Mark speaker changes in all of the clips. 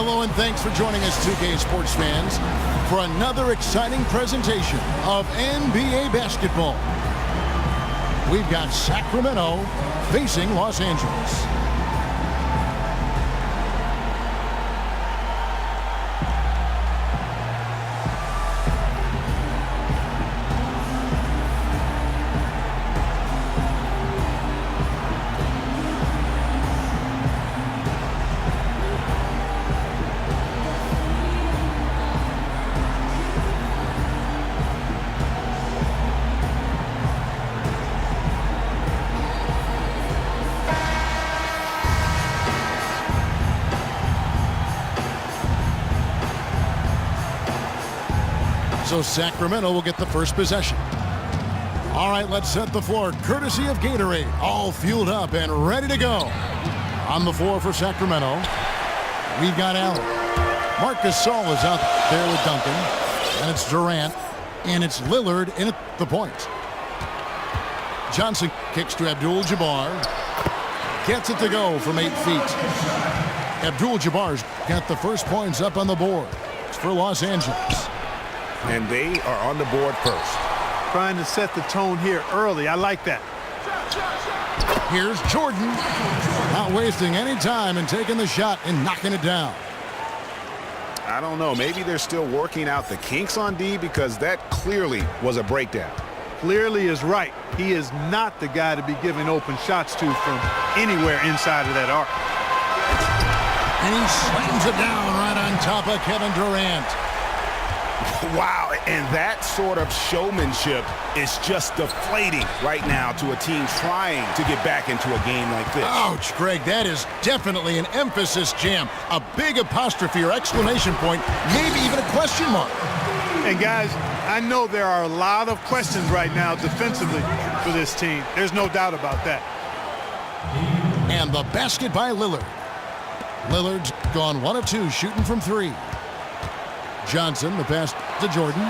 Speaker 1: Hello and thanks for joining us, 2K Sports fans, for another exciting presentation of NBA basketball. We've got Sacramento facing Los Angeles. So Sacramento will get the first possession. All right, let's set the floor. Courtesy of Gatorade, all fueled up and ready to go. On the floor for Sacramento, we've got Allen. Marcus Gasol is out there with Duncan. And it's Durant. And it's Lillard in at the point. Johnson kicks to Abdul-Jabbar. Gets it to go from 8 feet. Abdul-Jabbar's got the first points up on the board. It's for Los Angeles.
Speaker 2: And they are on the board first.
Speaker 3: Trying to set the tone here early. I like that.
Speaker 1: Here's Jordan. Not wasting any time and taking the shot and knocking it down.
Speaker 2: I don't know. Maybe they're still working out the kinks on D, because that clearly was a breakdown.
Speaker 3: Clearly is right. He is not the guy to be giving open shots to from anywhere inside of that arc.
Speaker 1: And he slams it down right on top of Kevin Durant.
Speaker 2: Wow, and that sort of showmanship is just deflating right now to a team trying to get back into a game like this.
Speaker 1: Ouch, Greg, that is definitely an emphasis jam. A big apostrophe or exclamation point, maybe even a question mark.
Speaker 3: And guys, I know there are a lot of questions right now defensively for this team. There's no doubt about that.
Speaker 1: And the basket by Lillard. Lillard's gone 1 of 2 shooting from 3. Johnson, the pass to Jordan.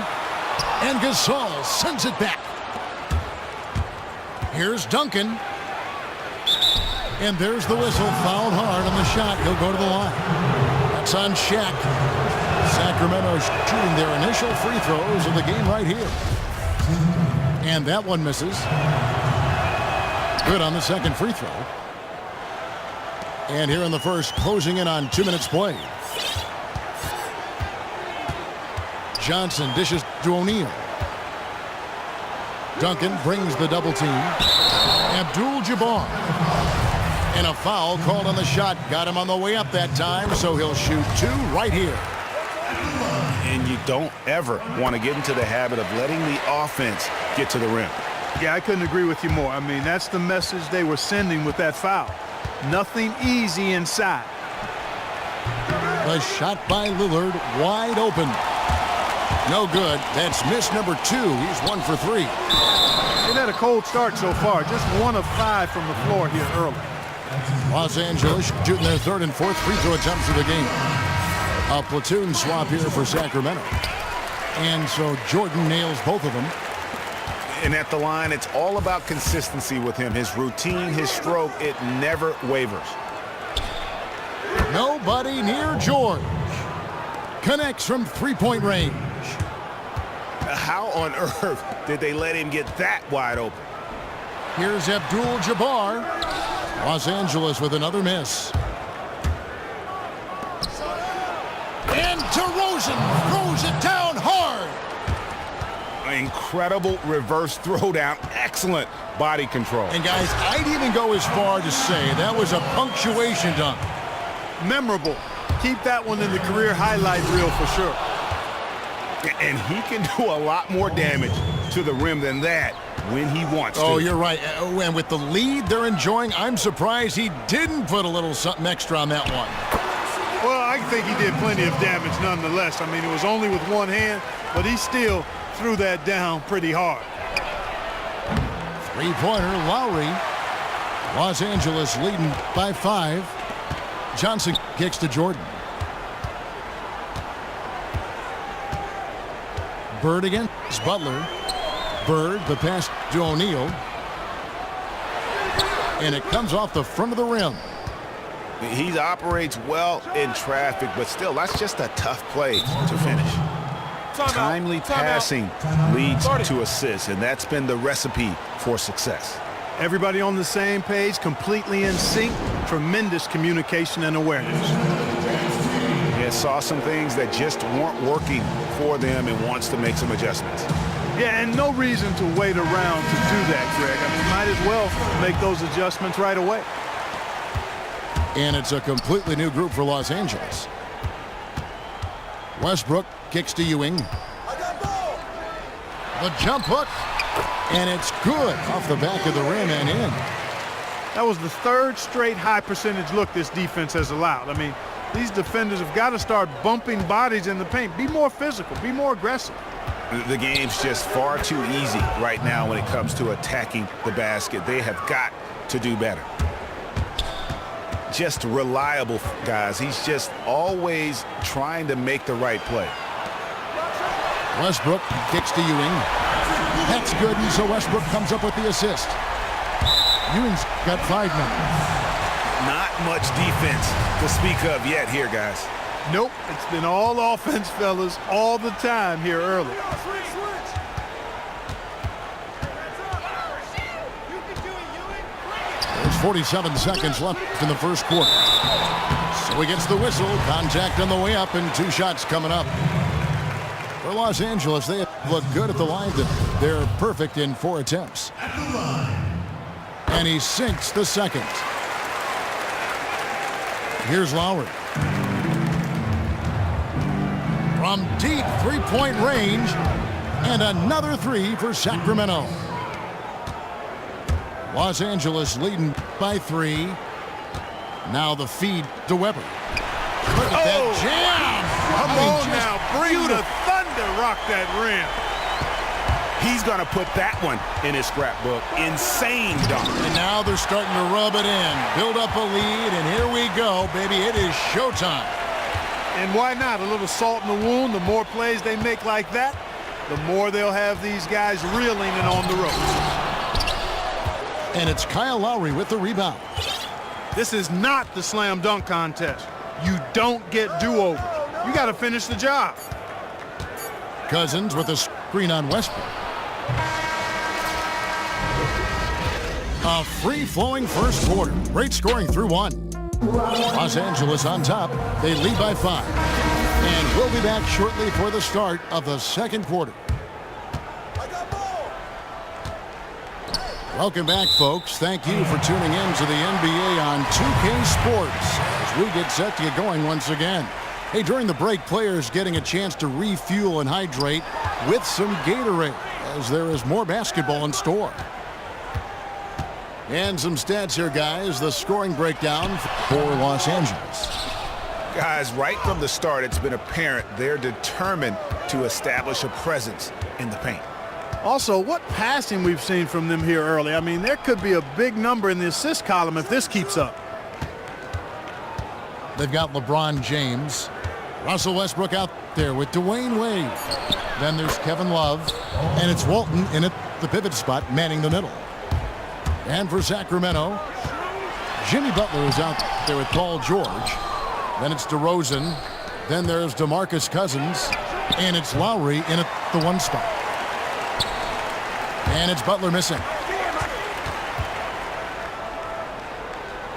Speaker 1: And Gasol sends it back. Here's Duncan. And there's the whistle. Fouled hard on the shot. He'll go to the line. That's on Shaq. Sacramento shooting their initial free throws of the game right here. And that one misses. Good on the second free throw. And here in the first, closing in on 2 minutes played. Johnson dishes to O'Neal. Duncan brings the double team. Abdul-Jabbar. And a foul called on the shot. Got him on the way up that time, so he'll shoot 2 right here.
Speaker 2: And you don't ever want to get into the habit of letting the offense get to the rim.
Speaker 3: Yeah, I couldn't agree with you more. I mean, that's the message they were sending with that foul. Nothing easy inside.
Speaker 1: The shot by Lillard wide open. No good. That's miss number 2. He's 1 for 3.
Speaker 3: They've had a cold start so far. Just 1 of 5 from the floor here early.
Speaker 1: Los Angeles shooting their 3rd and 4th free throw attempts of the game. A platoon swap here for Sacramento. And so Jordan nails both of them.
Speaker 2: And at the line, it's all about consistency with him. His routine, his stroke, it never wavers.
Speaker 1: Nobody near George. Connects from 3-point range.
Speaker 2: How on earth did they let him get that wide open?
Speaker 1: Here's Abdul-Jabbar. Los Angeles with another miss. And DeRozan throws it down hard.
Speaker 2: Incredible reverse throwdown. Excellent body control.
Speaker 1: And guys, I'd even go as far to say that was a punctuation dunk.
Speaker 3: Memorable. Keep that one in the career highlight reel for sure.
Speaker 2: And he can do a lot more damage to the rim than that when he wants to.
Speaker 1: Oh, you're right. And with the lead they're enjoying, I'm surprised he didn't put a little something extra on that one.
Speaker 3: Well, I think he did plenty of damage nonetheless. I mean, it was only with one hand, but he still threw that down pretty hard.
Speaker 1: 3-pointer, Lowry. Los Angeles leading by 5. Johnson kicks to Jordan. Bird against Butler. Bird, the pass to O'Neal. And it comes off the front of the rim.
Speaker 2: He operates well in traffic, but still, that's just a tough play to finish. Timely passing leads to assists, and that's been the recipe for success.
Speaker 3: Everybody on the same page, completely in sync, tremendous communication and awareness.
Speaker 2: Yeah, saw some things that just weren't working for them and wants to make some adjustments.
Speaker 3: Yeah, and no reason to wait around to do that, Greg. I mean, might as well make those adjustments right away.
Speaker 1: And it's a completely new group for Los Angeles. Westbrook kicks to Ewing. The jump hook, and it's good off the back of the rim and in.
Speaker 3: That was the third straight high percentage look this defense has allowed. I mean, these defenders have got to start bumping bodies in the paint. Be more physical, be more aggressive.
Speaker 2: The game's just far too easy right now when it comes to attacking the basket. They have got to do better. Just reliable, guys. He's just always trying to make the right play.
Speaker 1: Westbrook kicks to Ewing. That's good, and so Westbrook comes up with the assist. Ewing's got 5 now.
Speaker 2: Not much defense to speak of yet here, guys.
Speaker 3: Nope, it's been all offense, fellas, all the time here early.
Speaker 1: There's 47 seconds left in the first quarter. So he gets the whistle, contact on the way up, and 2 shots coming up. For Los Angeles, they look good at the line. They're perfect in 4 attempts. And he sinks the second. Here's Lowry. From deep 3-point range, and another 3 for Sacramento. Los Angeles leading by 3. Now the feed to Weber. Look at that jam!
Speaker 3: Come on now, bring the thunder, rock that rim.
Speaker 2: He's going to put that one in his scrapbook. Insane dunk.
Speaker 1: And now they're starting to rub it in, build up a lead, and here we go, baby. It is showtime.
Speaker 3: And why not? A little salt in the wound. The more plays they make like that, the more they'll have these guys reeling and on the ropes.
Speaker 1: And it's Kyle Lowry with the rebound.
Speaker 3: This is not the slam dunk contest. You don't get do-overs. You got to finish the job.
Speaker 1: Cousins with a screen on Westbrook. A free-flowing first quarter. Great scoring through 1. Los Angeles on top. They lead by 5. And we'll be back shortly for the start of the second quarter. Welcome back, folks. Thank you for tuning in to the NBA on 2K Sports as we get set to get going once again. Hey, during the break, players getting a chance to refuel and hydrate with some Gatorade as there is more basketball in store. And some stats here, guys. The scoring breakdown for Los Angeles.
Speaker 2: Guys, right from the start, it's been apparent they're determined to establish a presence in the paint.
Speaker 3: Also, what passing we've seen from them here early. I mean, there could be a big number in the assist column if this keeps up.
Speaker 1: They've got LeBron James. Russell Westbrook out there with Dwayne Wade. Then there's Kevin Love. And it's Walton in at the pivot spot, manning the middle. And for Sacramento, Jimmy Butler is out there with Paul George. Then it's DeRozan. Then there's DeMarcus Cousins. And it's Lowry in at the 1 spot. And it's Butler missing.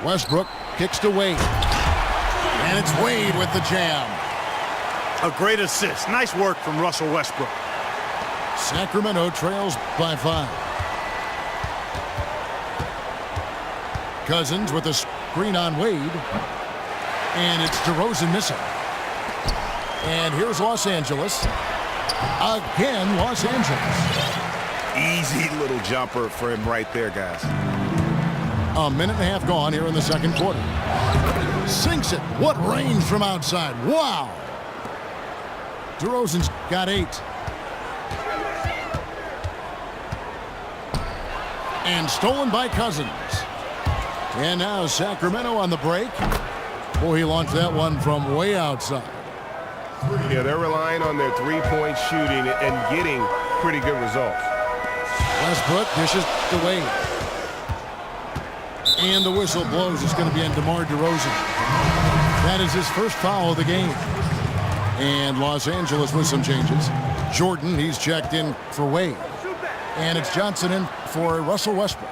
Speaker 1: Westbrook kicks to Wade. And it's Wade with the jam.
Speaker 3: A great assist. Nice work from Russell Westbrook.
Speaker 1: Sacramento trails by 5. Cousins with a screen on Wade. And it's DeRozan missing. And here's Los Angeles. Again, Los Angeles.
Speaker 2: Easy little jumper for him right there, guys.
Speaker 1: A minute and a half gone here in the second quarter. Sinks it. What range from outside. Wow. DeRozan's got 8. And stolen by Cousins. And now Sacramento on the break. Boy, he launched that one from way outside.
Speaker 4: Yeah, they're relying on their three-point shooting and getting pretty good results.
Speaker 1: Westbrook dishes to Wade. And the whistle blows. It's going to be on DeMar DeRozan. That is his first foul of the game. And Los Angeles with some changes. Jordan, he's checked in for Wade. And it's Johnson in for Russell Westbrook.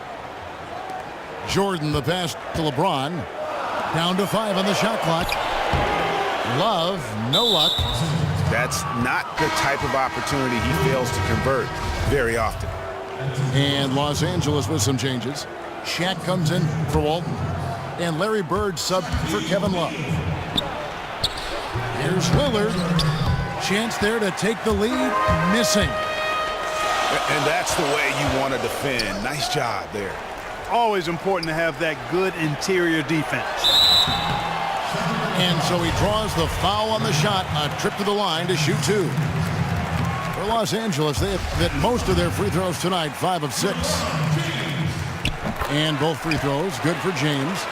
Speaker 1: Jordan, the pass to LeBron. Down to 5 on the shot clock. Love, no luck.
Speaker 2: That's not the type of opportunity he fails to convert very often.
Speaker 1: And Los Angeles with some changes. Shaq comes in for Walton. And Larry Bird sub for Kevin Love. Here's Lillard. Chance there to take the lead. Missing.
Speaker 2: And that's the way you want to defend. Nice job there.
Speaker 3: Always important to have that good interior defense.
Speaker 1: And so he draws the foul on the shot. A trip to the line to shoot 2. For Los Angeles, they have hit most of their free throws tonight, 5 of 6. And both free throws good for James.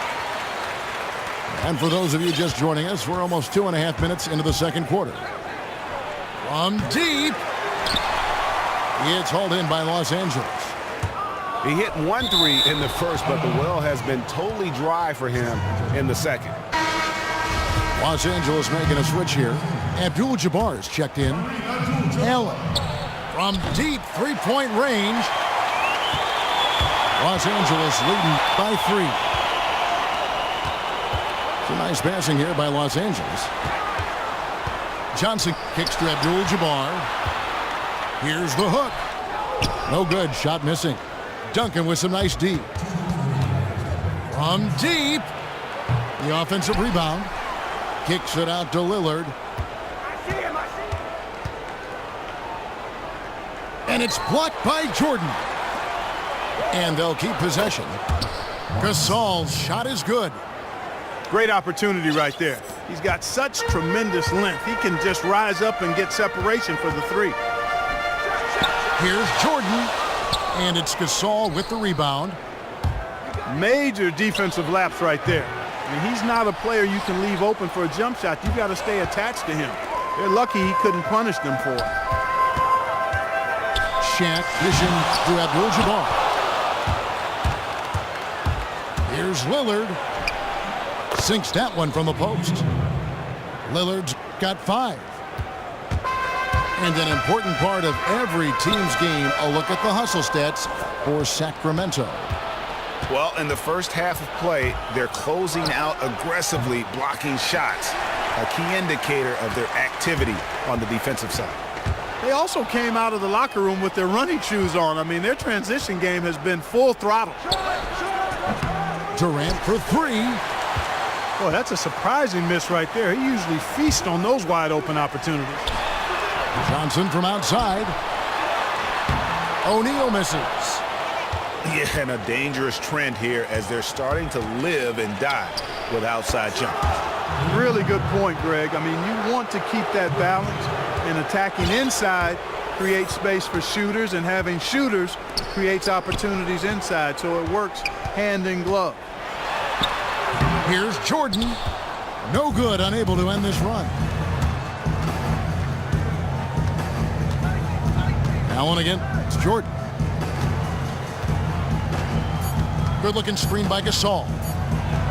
Speaker 1: And for those of you just joining us, we're almost 2.5 minutes into the second quarter. From deep. It's hauled in by Los Angeles.
Speaker 2: He hit 1 3 in the first, but the well has been totally dry for him in the second.
Speaker 1: Los Angeles making a switch here. Abdul-Jabbar's checked in. Allen from deep three-point range. Los Angeles leading by 3. Some nice passing here by Los Angeles. Johnson kicks to Abdul-Jabbar. Here's the hook. No good. Shot missing. Duncan with some nice D. From deep. The offensive rebound. Kicks it out to Lillard. And it's blocked by Jordan. And they'll keep possession. Gasol's shot is good.
Speaker 3: Great opportunity right there. He's got such tremendous length. He can just rise up and get separation for the 3.
Speaker 1: Here's Jordan. And it's Gasol with the rebound.
Speaker 3: Major defensive lapse right there. I mean, he's not a player you can leave open for a jump shot. You've got to stay attached to him. They're lucky he couldn't punish them for it.
Speaker 1: Shaq dishing to Abdul-Jabbar. Here's Lillard. Sinks that one from the post. Lillard's got 5. And an important part of every team's game, a look at the hustle stats for Sacramento.
Speaker 2: Well, in the first half of play, they're closing out aggressively, blocking shots, a key indicator of their activity on the defensive side.
Speaker 3: They also came out of the locker room with their running shoes on. I mean, their transition game has been full throttle.
Speaker 1: Durant for 3.
Speaker 3: Boy, that's a surprising miss right there. He usually feasts on those wide open opportunities.
Speaker 1: Johnson from outside. O'Neal misses.
Speaker 2: Yeah, and a dangerous trend here as they're starting to live and die with outside jumpers.
Speaker 3: Really good point, Greg. I mean, you want to keep that balance, and attacking inside creates space for shooters, and having shooters creates opportunities inside, so it works hand in glove.
Speaker 1: Here's Jordan. No good, unable to end this run. Allen again. It's Jordan. Good-looking screen by Gasol.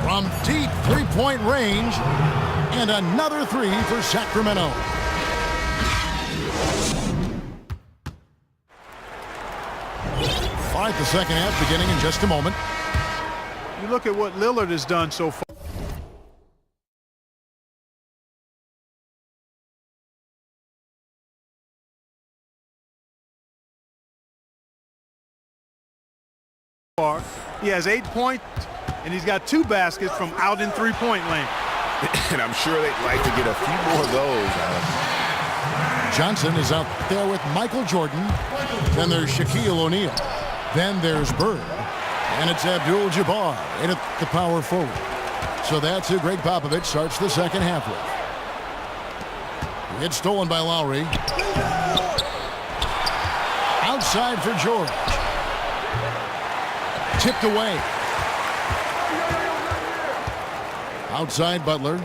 Speaker 1: From deep three-point range. And another 3 for Sacramento. All right, the second half beginning in just a moment.
Speaker 3: You look at what Lillard has done so far. He has 8 points, and he's got 2 baskets from out in three-point lane.
Speaker 2: And I'm sure they'd like to get a few more of those, Alex.
Speaker 1: Johnson is out there with Michael Jordan. Then there's Shaquille O'Neal. Then there's Bird. And it's Abdul-Jabbar in at the power forward. So that's who Greg Popovich starts the second half with. It's stolen by Lowry. Outside for George. Tipped away. Outside Butler.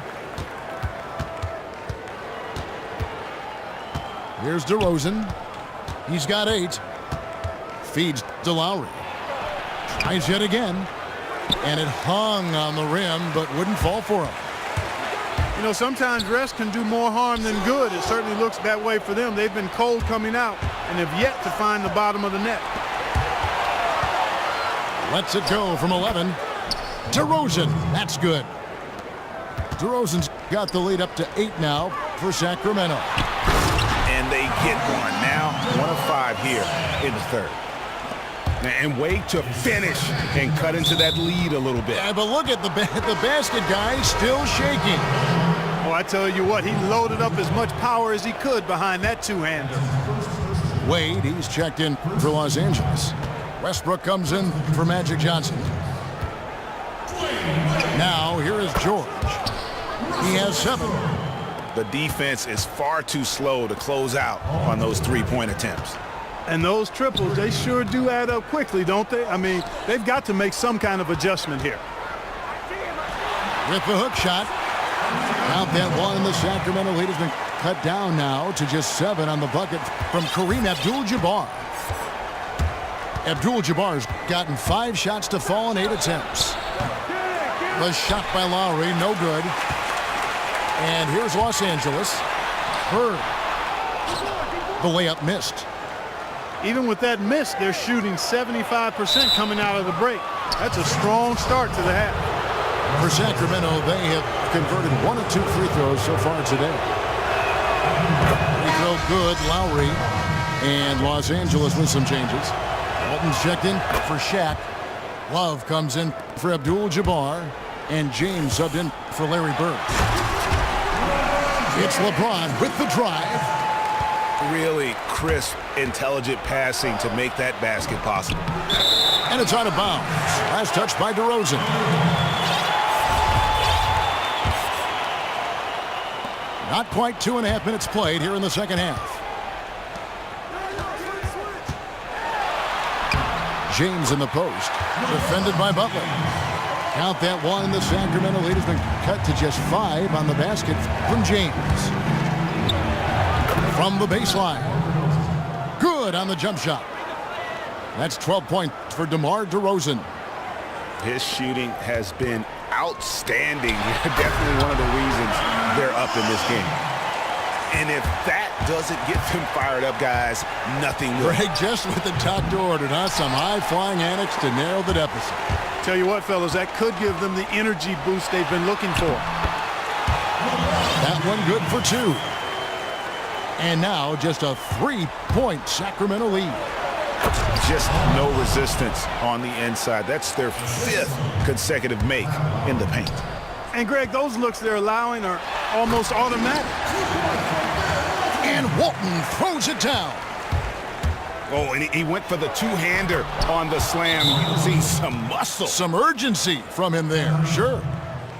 Speaker 1: Here's DeRozan. He's got 8. Feeds to Lowry. Tries yet again. And it hung on the rim, but wouldn't fall for him.
Speaker 3: You know, sometimes rest can do more harm than good. It certainly looks that way for them. They've been cold coming out and have yet to find the bottom of the net.
Speaker 1: Lets it go from 11. DeRozan, that's good. DeRozan's got the lead up to 8 now for Sacramento.
Speaker 2: And they get one. Now 1 of 5 here in the third. And wait to finish and cut into that lead a little bit.
Speaker 1: Yeah, but look at the basket guy still shaking.
Speaker 3: Oh, I tell you what, he loaded up as much power as he could behind that two-hander.
Speaker 1: Wade, he's checked in for Los Angeles. Westbrook comes in for Magic Johnson. Now here is George. He has 7.
Speaker 2: The defense is far too slow to close out on those three-point attempts.
Speaker 3: And those triples, they sure do add up quickly, don't they? I mean, they've got to make some kind of adjustment here.
Speaker 1: With the hook shot. Count that one. The Sacramento lead has been cut down now to just 7 on the bucket from Kareem Abdul-Jabbar. Abdul-Jabbar's gotten 5 shots to fall in 8 attempts. The shot by Lowry, no good. And here's Los Angeles. Bird. The layup missed.
Speaker 3: Even with that miss, they're shooting 75% coming out of the break. That's a strong start to the half.
Speaker 1: For Sacramento, they have converted 1 of 2 free throws so far today. Free throw good, Lowry. And Los Angeles with some changes. Walton's checked in for Shaq. Love comes in for Abdul-Jabbar. And James subbed in for Larry Bird. It's LeBron with the drive.
Speaker 2: Really crisp, intelligent passing to make that basket possible.
Speaker 1: And it's out of bounds. Last touch by DeRozan. Not quite 2.5 minutes played here in the second half. James in the post. Defended by Butler. Count that one. The Sacramento lead has been cut to just 5 on the basket from James. From the baseline. Good on the jump shot. That's 12 points for DeMar DeRozan.
Speaker 2: His shooting has been outstanding. Definitely one of the reasons they're up in this game. And if that doesn't get them fired up, guys, nothing will.
Speaker 1: Greg, just with the doctor ordered, huh? Some high-flying antics to narrow the deficit.
Speaker 3: Tell you what, fellas, that could give them the energy boost they've been looking for.
Speaker 1: That one good for 2. And now just a 3-point Sacramento lead.
Speaker 2: Just no resistance on the inside. That's their 5th consecutive make in the paint.
Speaker 3: And Greg, those looks they're allowing are almost automatic.
Speaker 1: And Walton throws it down.
Speaker 2: Oh, and he went for the two-hander on the slam using some muscle.
Speaker 1: Some urgency from him there, sure.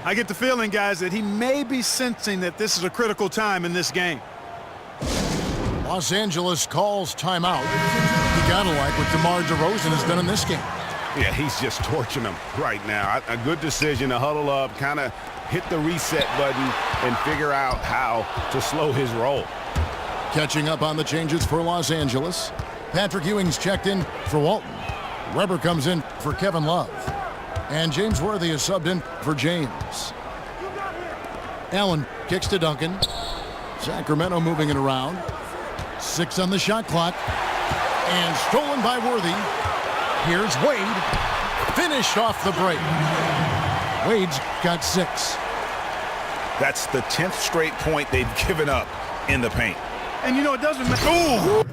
Speaker 3: I get the feeling, guys, that he may be sensing that this is a critical time in this game.
Speaker 1: Los Angeles calls timeout. You gotta like what DeMar DeRozan has done in this game.
Speaker 4: Yeah, he's just torching them right now. A good decision to huddle up, kind of hit the reset button, and figure out how to slow his roll.
Speaker 1: Catching up on the changes for Los Angeles. Patrick Ewing's checked in for Walton. Weber comes in for Kevin Love. And James Worthy is subbed in for James. Allen kicks to Duncan. Sacramento moving it around. 6 on the shot clock. And stolen by Worthy. Here's Wade. Finished off the break. Wade's got 6.
Speaker 2: That's the 10th straight point they've given up in the paint.
Speaker 3: And you know, it doesn't matter.
Speaker 2: Ooh!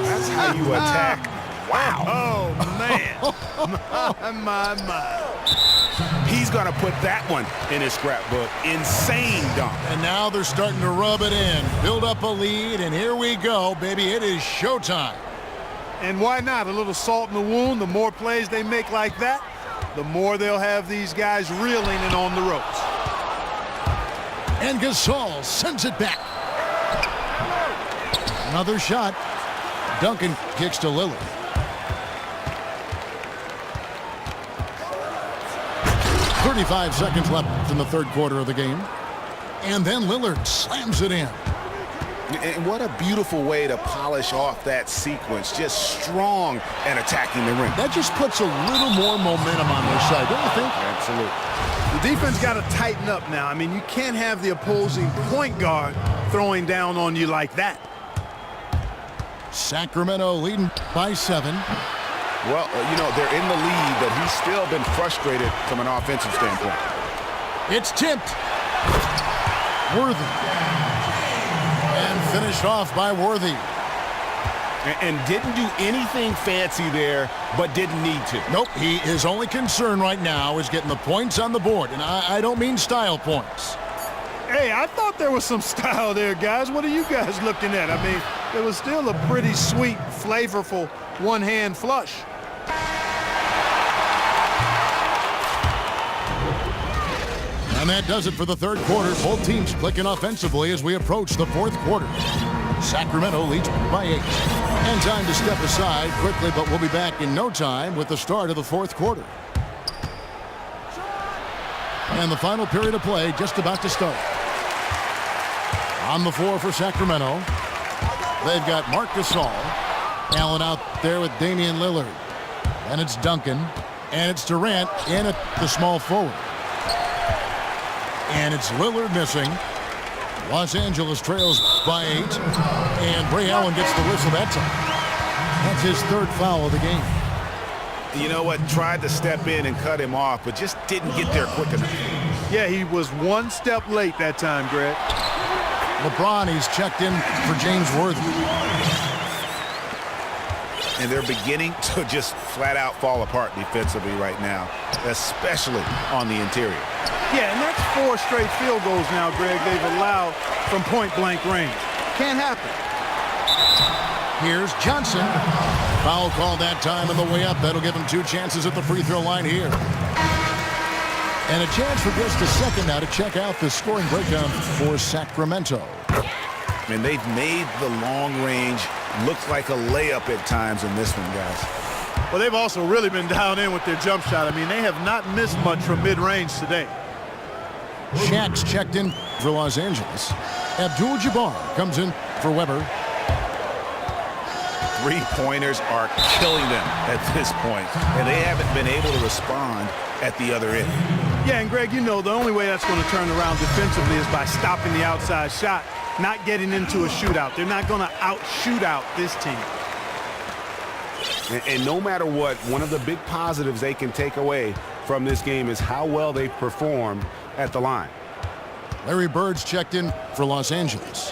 Speaker 2: That's how you attack. Wow.
Speaker 3: Oh, man. my.
Speaker 2: He's going to put that one in his scrapbook. Insane dunk.
Speaker 1: And now they're starting to rub it in. Build up a lead, and here we go, baby. It is showtime.
Speaker 3: And why not? A little salt in the wound. The more plays they make like that, the more they'll have these guys reeling and on the ropes.
Speaker 1: And Gasol sends it back. Another shot. Duncan kicks to Lillard. .35 seconds left in the third quarter of the game. And then Lillard slams it in.
Speaker 2: And what a beautiful way to polish off that sequence. Just strong and attacking the rim.
Speaker 1: That just puts a little more momentum on their side, don't you think?
Speaker 2: Absolutely.
Speaker 3: The defense got to tighten up now. I mean, you can't have the opposing point guard throwing down on you like that.
Speaker 1: Sacramento leading by 7.
Speaker 2: Well, you know, they're in the lead, but he's still been frustrated from an offensive standpoint.
Speaker 1: It's tipped. Worthy. And finished off by Worthy.
Speaker 2: And didn't do anything fancy there, but didn't need to.
Speaker 1: Nope, his only concern right now is getting the points on the board. And I don't mean style points.
Speaker 3: Hey, I thought there was some style there, guys. What are you guys looking at? I mean, it was still a pretty sweet, flavorful one-hand flush.
Speaker 1: And that does it for the third quarter. Both teams clicking offensively as we approach the fourth quarter. Sacramento leads by 8. And time to step aside quickly, but we'll be back in no time with the start of the fourth quarter. And the final period of play just about to start. On the floor for Sacramento, they've got Marc Gasol. Allen out there with Damian Lillard. And it's Duncan. And it's Durant in at the small forward. And it's Lillard missing. Los Angeles trails by 8. And Ray Allen gets the whistle that time. That's his third foul of the game.
Speaker 2: You know what? Tried to step in and cut him off, but just didn't get there quick enough.
Speaker 3: Yeah, he was one step late that time, Greg.
Speaker 1: LeBron, he's checked in for James Worthy.
Speaker 2: And they're beginning to just flat out fall apart defensively right now, especially on the interior.
Speaker 3: Yeah, and that's 4 straight field goals now, Greg, they've allowed from point-blank range. Can't happen.
Speaker 1: Here's Johnson. Foul called that time on the way up. That'll give him 2 chances at the free throw line here. And a chance for just a second now to check out the scoring breakdown for Sacramento.
Speaker 2: And they've made the long range look like a layup at times in this one, guys.
Speaker 3: Well, they've also really been down in with their jump shot. I mean, they have not missed much from mid-range today.
Speaker 1: Shaq's checked in for Los Angeles. Abdul-Jabbar comes in for Weber.
Speaker 2: Three-pointers are killing them at this point, and they haven't been able to respond at the other end.
Speaker 3: Yeah, and Greg, you know, the only way that's going to turn around defensively is by stopping the outside shot, not getting into a shootout. They're not going to out-shoot out this team.
Speaker 4: And no matter what, one of the big positives they can take away from this game is how well they performed at the line.
Speaker 1: Larry Bird's checked in for Los Angeles.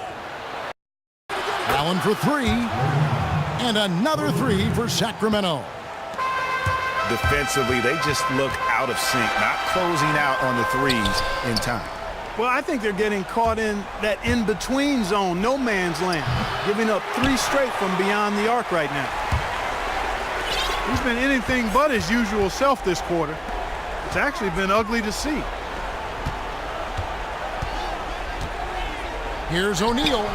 Speaker 1: Allen for 3. And another 3 for Sacramento.
Speaker 2: Defensively, they just look out of sync, not closing out on the threes in time.
Speaker 3: Well, I think they're getting caught in that in-between zone, no man's land, giving up 3 straight from beyond the arc right now. He's been anything but his usual self this quarter. It's actually been ugly to see.
Speaker 1: Here's O'Neal.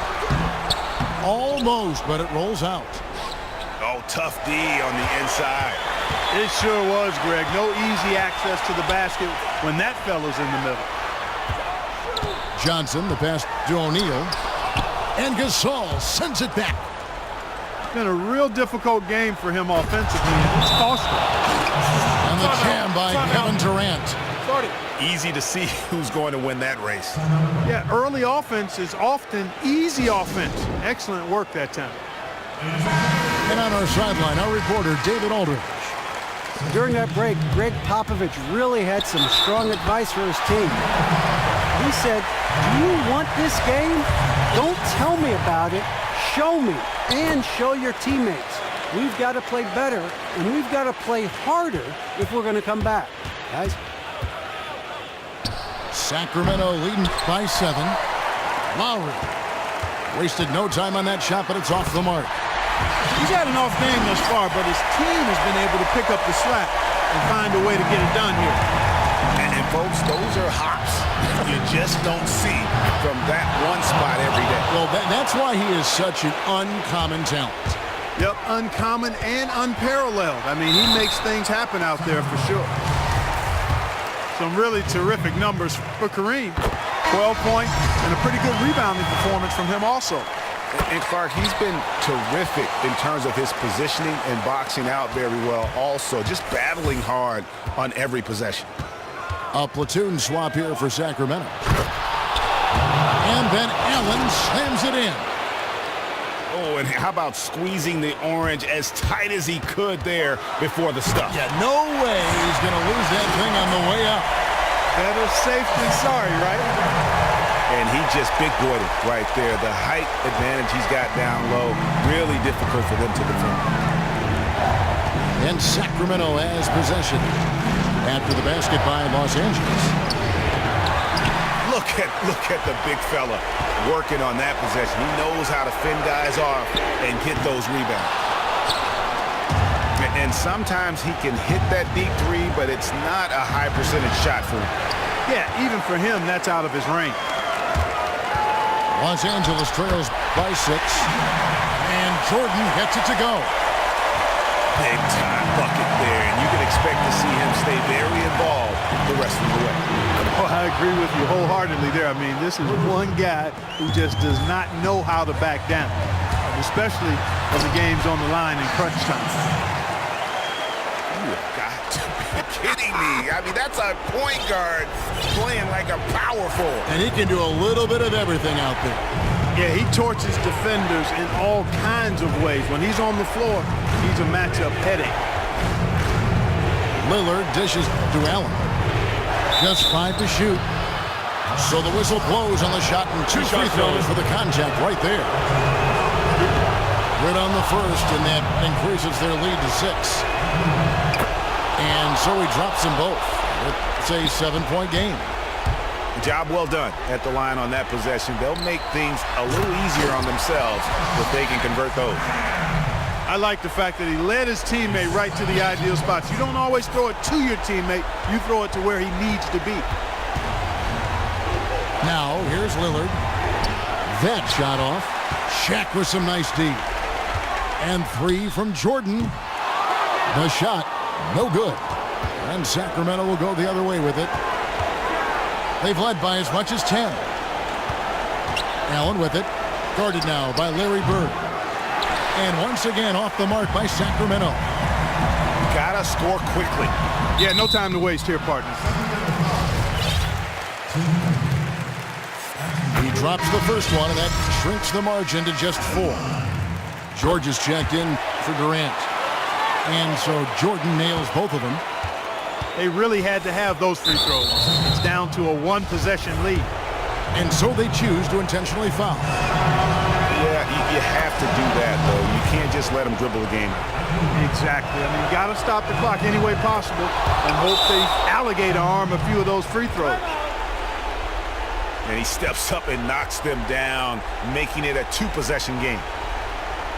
Speaker 1: Almost, but it rolls out.
Speaker 2: Oh, tough D on the inside.
Speaker 3: It sure was, Greg. No easy access to the basket when that fella's in the middle.
Speaker 1: Johnson, the pass to O'Neal. And Gasol sends it back.
Speaker 3: It's been a real difficult game for him offensively, and it's costly.
Speaker 1: And the jam by Kevin Durant.
Speaker 2: Easy to see who's going to win that race.
Speaker 3: Yeah, early offense is often easy offense. Excellent work that time.
Speaker 1: And on our sideline, our reporter, David Aldridge.
Speaker 5: During that break, Greg Popovich really had some strong advice for his team. He said, do you want this game? Don't tell me about it. Show me and show your teammates. We've got to play better, and we've got to play harder if we're going to come back. Guys?
Speaker 1: Sacramento leading by 7. Lowry wasted no time on that shot, but it's off the mark.
Speaker 3: He's had an off game thus far, but his team has been able to pick up the slack and find a way to get it done here.
Speaker 2: And folks, those are hops you just don't see from that one spot every day.
Speaker 1: Well, that's why he is such an uncommon talent.
Speaker 3: Yep, uncommon and unparalleled. I mean, he makes things happen out there for sure. Some really terrific numbers for Kareem. 12 points and a pretty good rebounding performance from him also.
Speaker 2: And Clark, he's been terrific in terms of his positioning and boxing out very well also, just battling hard on every possession.
Speaker 1: A platoon swap here for Sacramento. And then Allen slams it in.
Speaker 2: Oh, and how about squeezing the orange as tight as he could there before the stuff?
Speaker 1: Yeah, no way he's going to lose that thing on the way up.
Speaker 3: Better safe than sorry, right?
Speaker 2: And he just big-boyed it right there. The height advantage he's got down low, really difficult for them to defend.
Speaker 1: And Sacramento has possession after the basket by Los Angeles.
Speaker 2: Look at the big fella working on that possession. He knows how to fend guys off and get those rebounds. And sometimes he can hit that deep three, but it's not a high percentage shot for him.
Speaker 3: Yeah, even for him, that's out of his range.
Speaker 1: Los Angeles trails by 6. And Jordan gets it to go.
Speaker 2: Big time bucket there, and you can expect to see him stay very involved the rest of the way.
Speaker 3: Oh, I agree with you wholeheartedly there. I mean, this is one guy who just does not know how to back down, especially when the game's on the line in crunch time.
Speaker 2: You have got to be kidding me. I mean, that's a point guard playing like a power forward.
Speaker 1: And he can do a little bit of everything out there.
Speaker 3: Yeah, he torches defenders in all kinds of ways. When he's on the floor, he's a matchup headache.
Speaker 1: Lillard dishes to Allen. Just 5 to shoot. So the whistle blows on the shot and 2 free throws for the contact right there. Good on the first, and that increases their lead to 6. And so he drops them both. It's a 7-point game.
Speaker 2: Job well done at the line on that possession. They'll make things a little easier on themselves if they can convert those.
Speaker 3: I like the fact that he led his teammate right to the ideal spots. You don't always throw it to your teammate. You throw it to where he needs to be.
Speaker 1: Now, here's Lillard. That shot off. Shaq with some nice D. And 3 from Jordan. The shot, no good. And Sacramento will go the other way with it. They've led by as much as 10. Allen with it. Guarded now by Larry Bird. And once again off the mark by Sacramento.
Speaker 2: Gotta score quickly.
Speaker 3: Yeah, no time to waste here, partners.
Speaker 1: He drops the first one, and that shrinks the margin to just 4. George is checked in for Durant. And so Jordan nails both of them.
Speaker 3: They really had to have those free throws. It's down to a 1-possession lead.
Speaker 1: And so they choose to intentionally foul.
Speaker 2: Yeah, you have to do that, though. You can't just let them dribble the game.
Speaker 3: Exactly. I mean, you got to stop the clock any way possible and hope they alligator arm a few of those free throws.
Speaker 2: And he steps up and knocks them down, making it a 2-possession game.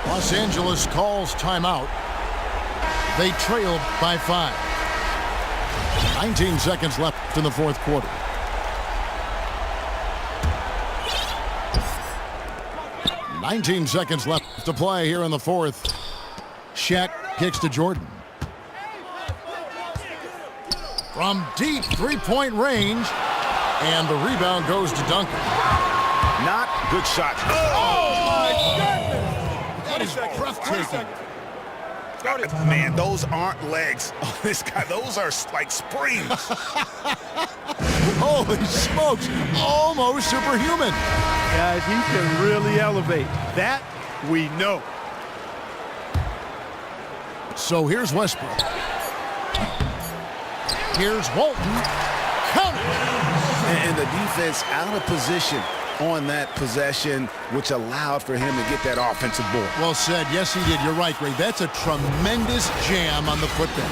Speaker 1: Los Angeles calls timeout. They trail by 5. 19 seconds left in the fourth quarter. "19 seconds left to play here in the fourth." Shaq kicks to Jordan. From deep three-point range, and the rebound goes to Duncan.
Speaker 2: Not good shot.
Speaker 1: Oh, my goodness! That is breathtaking.
Speaker 2: Man, those aren't legs. Oh, this guy, those are like springs.
Speaker 1: Holy smokes, almost superhuman.
Speaker 3: Guys, he can really elevate. That we know.
Speaker 1: So here's Westbrook. Here's Walton. Count it.
Speaker 2: And the defense out of position on that possession, which allowed for him to get that offensive board.
Speaker 1: Well said. Yes, he did. You're right, Ray. That's a tremendous jam on the putback.